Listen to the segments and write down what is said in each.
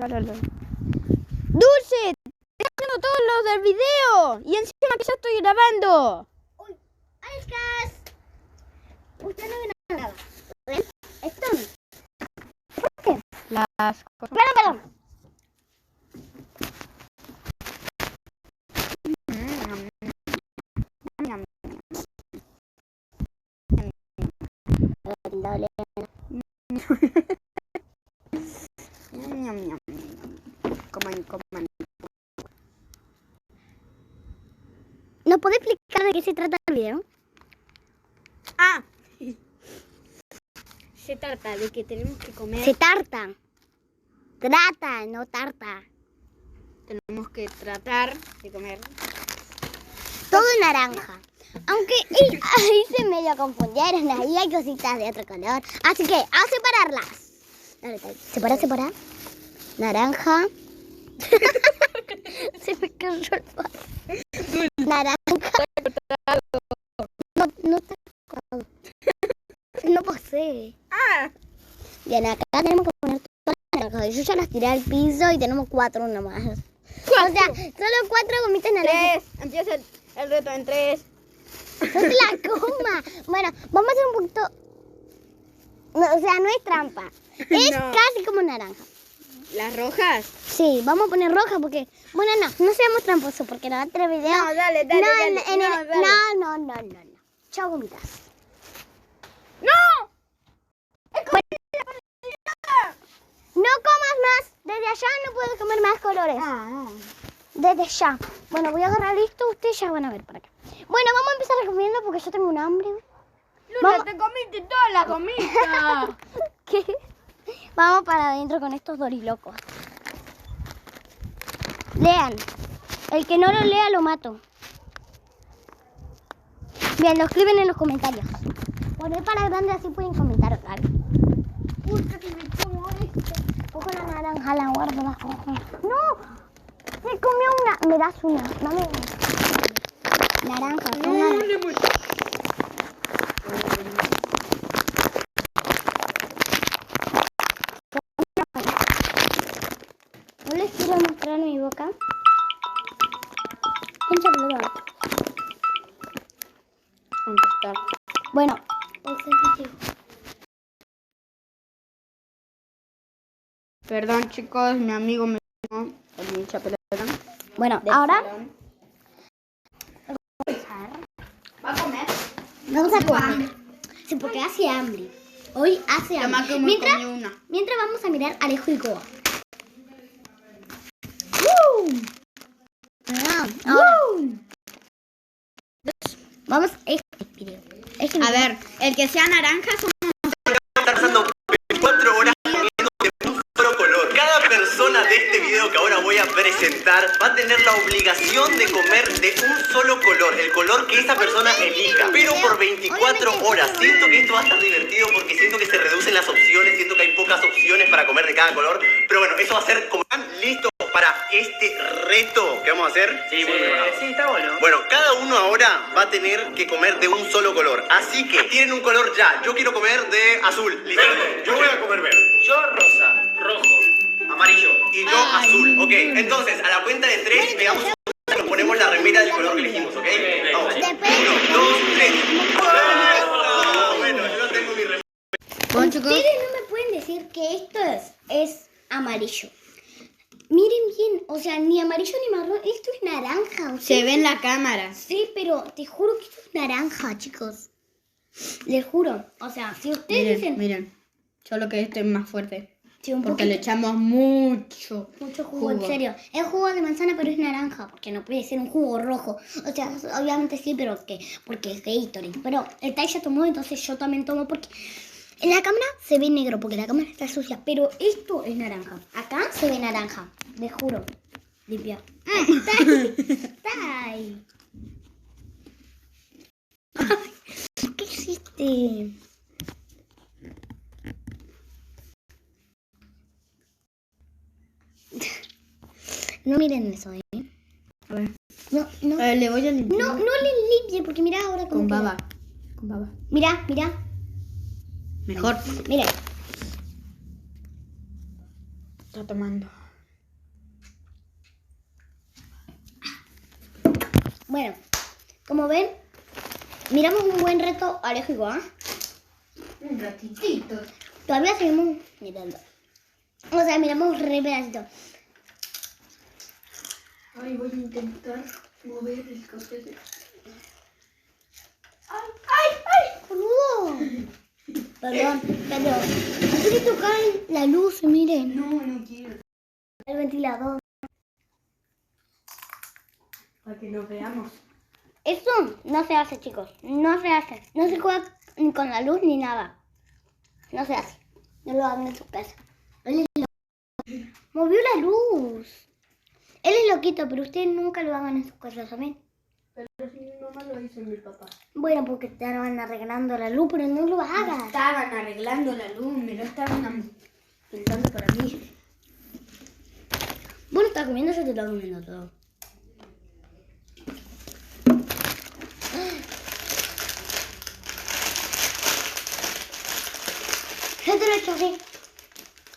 ¡Dulce! ¡Estás haciendo todos los del video! Y encima que ya estoy grabando. Uy, ¡Alcas! Usted no ve nada. ¿Ven? Esto. ¿Por qué? Las cosas. Perdón. Coman. ¿Nos puede explicar de qué se trata el video? Ah, se trata de que tenemos que comer. Se tarta. Trata, no tarta. Tenemos que tratar de comer. Todo naranja. Aunque ahí se medio confundieron, ahí hay cositas de otro color. Así que a separarlas. Dale. Separa. Naranja. Se me cayó el vaso. Naranja. No está cortado. No posee. Ah, Bien, acá tenemos que poner todas las naranjas. Yo ya las tiré al piso y tenemos 4 nomás. O sea, solo 4 gomitas naranjas. 3. Empieza el reto en 3. No te la coma. Bueno, vamos a hacer un poquito. No, o sea, no es trampa. Es No. casi como naranja. ¿Las rojas? Sí, vamos a poner roja porque. Bueno, no seamos tramposos porque en otro video. No, dale. No. Chao, gomitas. ¡No! No comas más. Desde allá no puedes comer más colores. Desde ya. Bueno, voy a agarrar esto. Ustedes ya van a ver para acá. Bueno, vamos a empezar comiendo porque yo tengo un hambre. Luna, te comiste toda la comida. ¿Qué? Vamos para adentro con estos dorilocos. Lean. El que no lo lea lo mato. Bien, lo escriben en los comentarios. Poné para grande así pueden comentar, ¿vale? Uy, que me como esto. Cojo la naranja, la guardo abajo. ¡No! Se comió una. Me das una. Dame una. Naranja. No les quiero mostrar mi boca. Bueno, Perdón, chicos, mi amigo me llamó con mucha pelota. bueno, ahora ¿Va a comer? vamos a comer. Sí, porque hace hambre. Hoy hace hambre. Mientras vamos a mirar Alejo y Coa. Vamos a este video. A ver, el que sea naranja son... Estar pasando 24 horas comiendo de un solo color. Cada persona de este video que ahora voy a presentar va a tener la obligación de comer de un solo color, el color que esa persona elija, pero por 24 horas. Siento que esto va a estar divertido porque siento que se reducen las opciones, siento que hay pocas opciones para comer de cada color, pero bueno, eso va a ser como... ¿Están listos para este reto que vamos a hacer? Sí, muy preparado. Sí, está bueno. Bueno, cada uno ahora va a tener que comer de un solo color. Así que tienen un color ya. Yo quiero comer de azul. ¿Listo? Verde. Yo voy a comer verde. Yo rosa, rojo, amarillo. Y yo azul. Ok, entonces a la cuenta de 3 pegamos un... nos ponemos la remera del color que elegimos, ¿ok? Vamos. 1, 2, 3. Bueno, yo tengo mi remera. Bueno, chicos, Ustedes no me pueden decir que esto es amarillo. Miren bien, o sea, ni amarillo ni marrón, esto es naranja. se ve en la cámara. Sí, pero te juro que esto es naranja, chicos. Les juro. O sea, si ustedes dicen... Miren. Solo que este es más fuerte. Sí, un Porque poquito. le echamos mucho Mucho jugo, en serio. Es jugo de manzana, pero es naranja, porque no puede ser un jugo rojo. O sea, obviamente sí, pero porque es Gatorade. Pero el Tai ya tomó, entonces yo también tomo porque... En la cámara se ve negro, porque la cámara está sucia, pero esto es naranja. Acá se ve naranja, les juro. Limpia. Tai. ¿Qué hiciste? No miren eso, ¿eh? A ver. No. Le voy a limpiar. No le limpie, porque mira ahora cómo Con queda. baba. Con baba. Mira. Mejor. Mira. Está tomando. Bueno, como ven, miramos un buen reto alérgico, ¿ah? Un ratitito. Todavía seguimos mirando. O sea, miramos re pedacito. Ay, voy a intentar mover el cosete. ¡Boludo! Perdón, pero... Aquí tocar la luz, miren. No quiero. El ventilador. Para que nos veamos. Eso no se hace, chicos. No se hace. No se juega ni con la luz ni nada. No se hace. No lo hagan en su casa. Él es loco. Movió la luz. Él es loquito, pero ustedes nunca lo hagan en sus casas, ¿saben? Pero si mi mamá lo hizo mi papá. Bueno, porque estaban arreglando la luz, pero no lo No hagas. estaban arreglando la luz, me lo estaban pintando para mí. Vos lo estás comiendo, yo te lo estoy comiendo todo. Yo te lo echo así.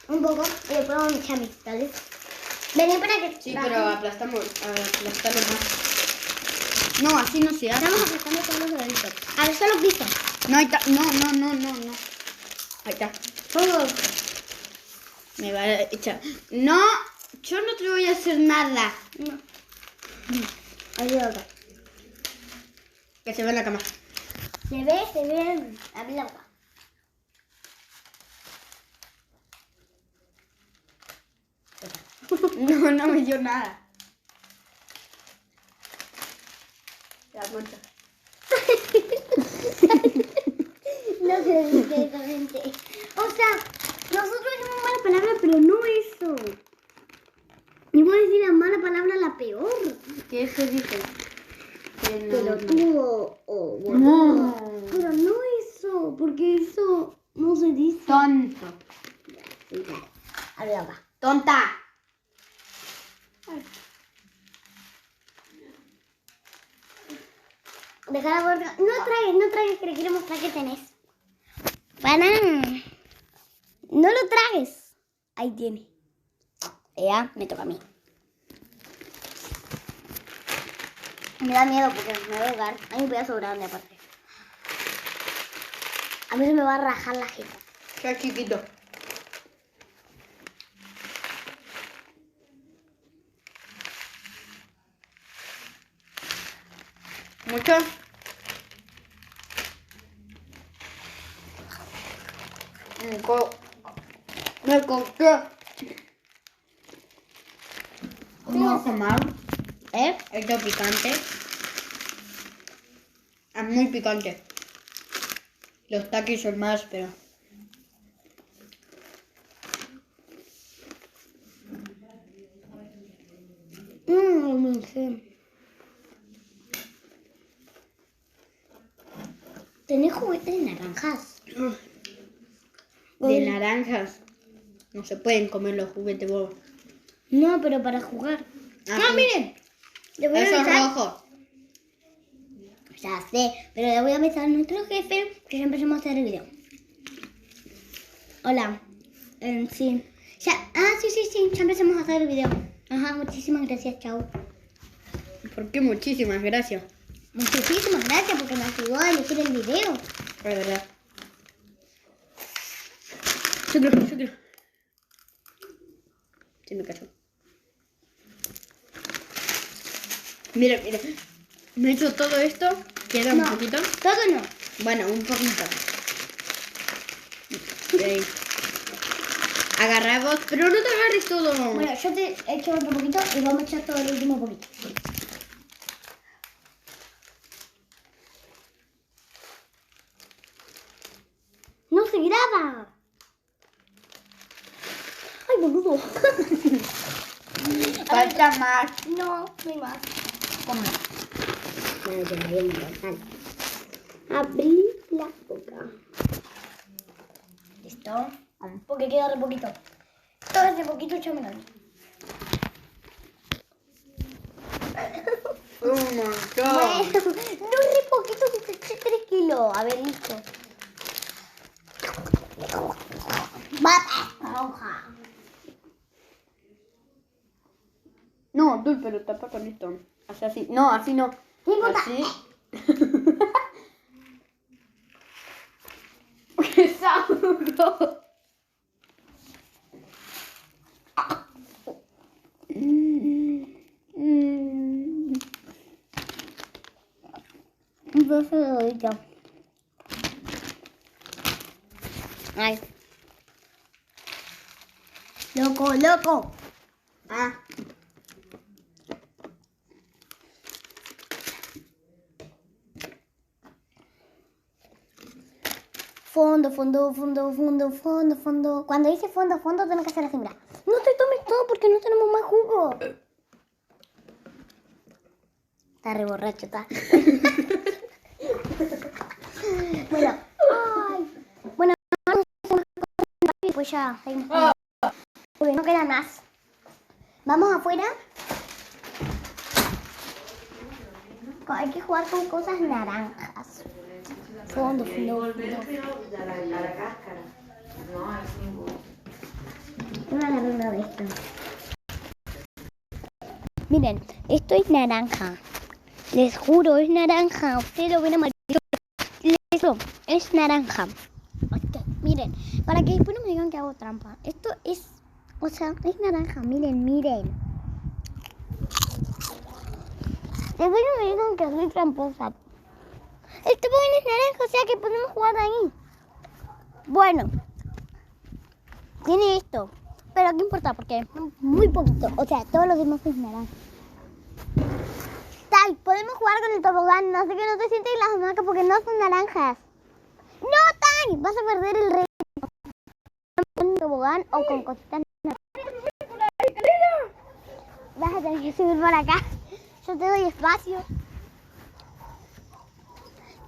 Un poco. Y después vamos a echar mis ¿vale? Vení para que... Sí, pero aplastarlo más. No, así no se hace. Estamos aplastando todos los deditos. A ver, solo piso. No, ahí está. No. Ahí está. Todo. Me va a echar. No, yo no te voy a hacer nada. No. Ayuda acá. Que se ve en la cama. Se ve. A mí la boca. No me dio nada. La mancha. No se dice eso, gente. O sea, nosotros decimos mala palabra, pero no eso. Y voy a decir la mala palabra la peor. ¿Qué se dice? Pelotudo o boludo. No. Pero no eso, porque eso no se dice. Tonto. Sí, claro. A ver acá. Tonta. Deja la boca. No tragues, que le quiero mostrar que tenés. Banana. No lo tragues. Ahí tiene. Ya, me toca a mí. Me da miedo porque me voy a ahogar. Hay un pedazo grande aparte. A mí se me va a rajar la jeta. Qué chiquito. ¿Mucho? Me costó. ¿Cómo vas a tomar? Esto es picante. Es muy picante. Los takis son más, pero... No sé. ¿Tenés juguetes de naranjas? De naranjas. No se pueden comer los juguetes bobos. No, pero para jugar. Ah, sí. Miren. Le voy a Eso es avisar. rojo. Ya sé, pero le voy a avisar a nuestro jefe que ya empezamos a hacer el video. Hola. Sí. Ya, sí, ya empezamos a hacer el video. Ajá, muchísimas gracias, chao. ¿Por qué? Muchísimas gracias. Muchísimas gracias porque me ayudó a elegir el video. Es verdad. Yo creo. Se me cayó. Mira. Me he hecho todo esto. Queda un No. poquito. Todo no. Bueno, un poquito. Ok. Agarramos, pero no te agarres todo. Bueno, yo te he hecho otro poquito y vamos a echar todo el último poquito. ¡No se graba! ¡Ay, boludo! Falta más. No hay más. ¿Cómo? Bueno, te la voy a intentar. Abrí la boca. ¿Listo? Porque queda re poquito. Todo ese poquito échamelo a mí. Un montón. Bueno, no re poquito, que te eché 3 kilos. A ver, listo. ¡Mata! Roja. No, Dul, pero tapa con esto. Así. No, así no. ¿Qué importa? Así. ¡Qué sauro! Un trozo de huevito. Ay. Loco, loco. Ah. Fondo, fondo, fondo, fondo, fondo, fondo. Cuando dice fondo, fondo, tengo que hacer así, mira. No te tomes todo porque no tenemos más jugo. Está re borracho, está. Bueno, ay. Bueno, vamos a hacer más cosas y pues ya seguimos. Porque no queda más. Vamos afuera. Hay que jugar con cosas naranjas. Fondo, fondo, fondo. A la cáscara. No, es ningún. Una ronda de esto. Miren, esto es naranja. Les juro, es naranja. Ustedes lo ven amarillo. Eso, es naranja. Ok, miren, para que después no me digan que hago trampa. Esto es, o sea, es naranja. Miren, miren. Después no me digan que soy tramposa. Este también es naranja, o sea que podemos jugar ahí. Bueno, tiene esto, pero ¿qué importa? Porque es muy poquito, o sea, todos los demás es naranja. Tai, podemos jugar con el tobogán, no sé que no te sientes en las hamacas porque no son naranjas. ¡No, Tai! Vas a perder el rey. Con un tobogán o con cositas naranjas. Vas a tener que subir por acá. Yo te doy espacio.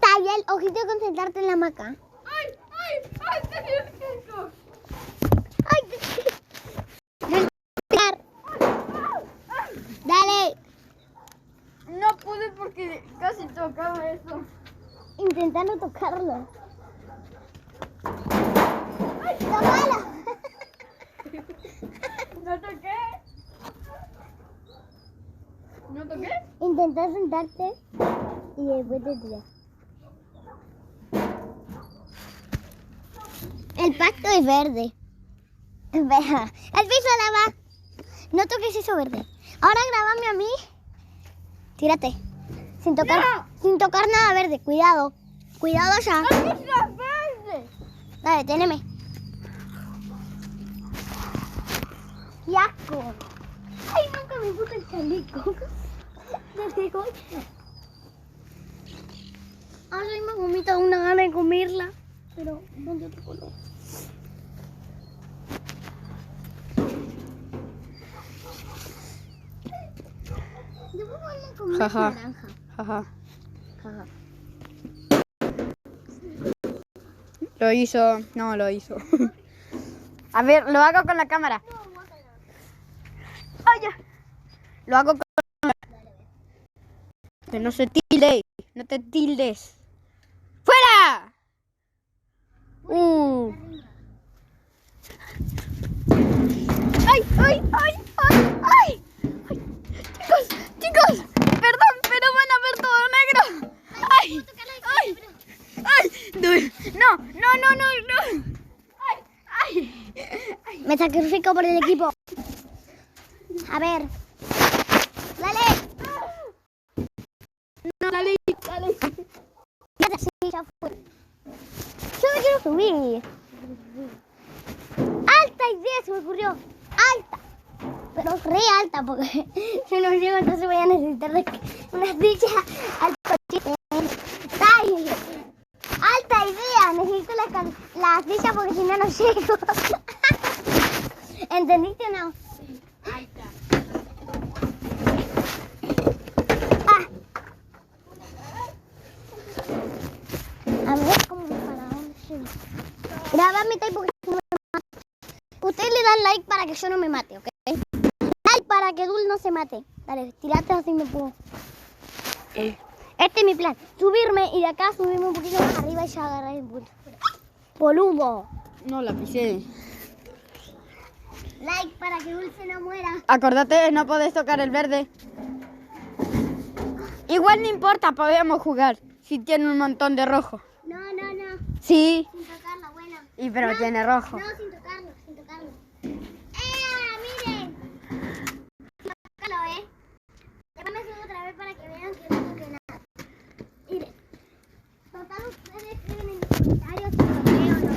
Tai, el ojito de concentrarte en la hamaca. ¡Ay, ay, ay! ¡Qué nervioso! ¡Ay! ¡Dale! No pude porque casi tocaba eso. Intentando tocarlo. ¡Ay, tómalo! ¿No toqué? ¿No toqué? Intenta sentarte y después te tiras. El pacto es verde. Vea, el piso lava. No toques eso verde. Ahora grábame a mí. Tírate. Sin tocar nada verde. Cuidado. Cuidado ya. ¡Es la verde! Dale, teneme. ¡Qué asco! Ay, nunca me gusta el chaleco. Desde hoy. Ay, me vomita una gana de comerla. Pero no de otro color. Yo puedo comer Jaja. naranja. Jaja. Jaja. Lo hizo. No, lo hizo. A ver, lo hago con la cámara. ¡Ay, ya! Lo hago con la cámara. Que no se tilde. No te tildes. ¡Fuera! ¡Ay, ay, ay, ay, ay! Chicos, perdón, pero van a ver todo negro. ¡Ay! ¡Ay! ¡Ay! ¡No! ¡Ay! Me sacrifico por el equipo. A ver. Dale. No, dale. Ya sí, ya fue. Yo me quiero subir. Alta idea se me ocurrió. Alta. Pero re alta porque si no llego entonces voy a necesitar de una silla al coche. ¡Ay! Alta idea. Necesito la silla porque si no no llego. ¿Entendiste o no? A ver cómo para dónde llego. Grabame Tai porque no me mate. Ustedes le dan like para que yo no me mate, ¿ok? Like para que Dul no se mate. Dale, tirate así me puedo. Este es mi plan. Subirme y de acá subirme un poquito más arriba y ya agarrar el punto. Boludo. No, la pisé. Like para que Dulce no muera. Acordate, no podés tocar el verde. Igual no importa, podemos jugar. Si tiene un montón de rojo. No. Sí. Sin tocarlo, bueno. Y pero No, tiene rojo. No, sin tocarlo. Miren. Sin tocarlo, Después me subo otra vez para que vean que no toqué nada. Miren. Total, ustedes escriben en los comentarios si lo veo o no.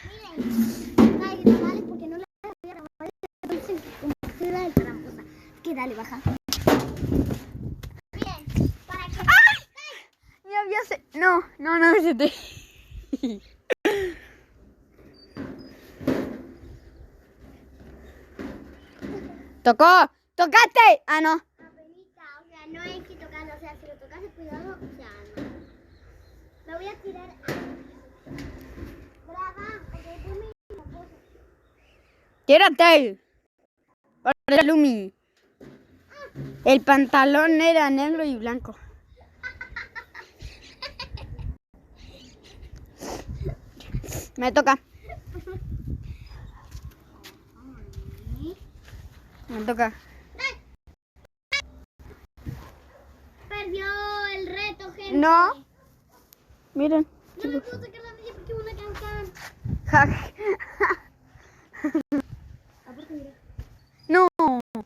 Miren. Dale, dale, porque no la voy a grabar. Dicen que como que soy la tramposa. Que dale, baja. Miren, para que... Ya había No, se te... ¡Tocó! ¡Tocaste! Ah, no. Apenita, o sea, no hay que tocarlo, o sea, si lo tocas de cuidado, o sea, no. Me voy a tirar. Brava, porque después me cosa. ¡Tírate! Para Lumi. El pantalón era negro y blanco. Me toca. Me toca. Perdió el reto, gente. No. Miren. No me puedo sacar la media porque es una canción. Ja. Aparte, mira. No.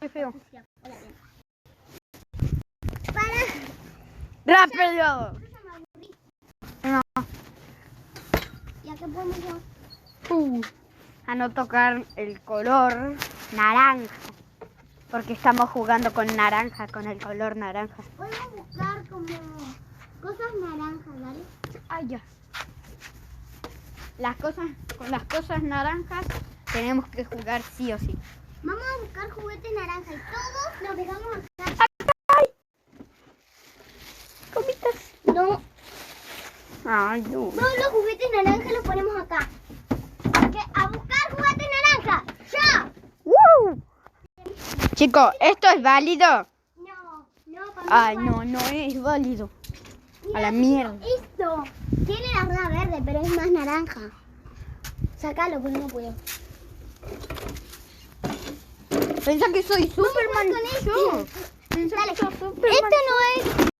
Qué feo. Hola, bien. ¡Rápido! No. ¿Y a qué podemos ir? A no tocar el color naranja. Porque estamos jugando con naranja, con el color naranja. Podemos buscar como cosas naranjas, ¿vale? Ay, ya. Con las cosas naranjas tenemos que jugar sí o sí. Vamos a buscar juguetes naranjas y todos los dejamos acá. Comitas. No, Ay, no. todos los juguetes naranjas los ponemos acá. A buscar juguetes naranjas. ¡Ya! ¡Woo! Chicos, ¿esto es válido? No, para mí Ay, no. no es válido. Mira, A la mierda. Esto tiene la rueda verde, pero es más naranja. Sácalo, pues no puedo. Pensá que soy Superman. con este. Yo. Pensá Dale. que soy Superman. Este no es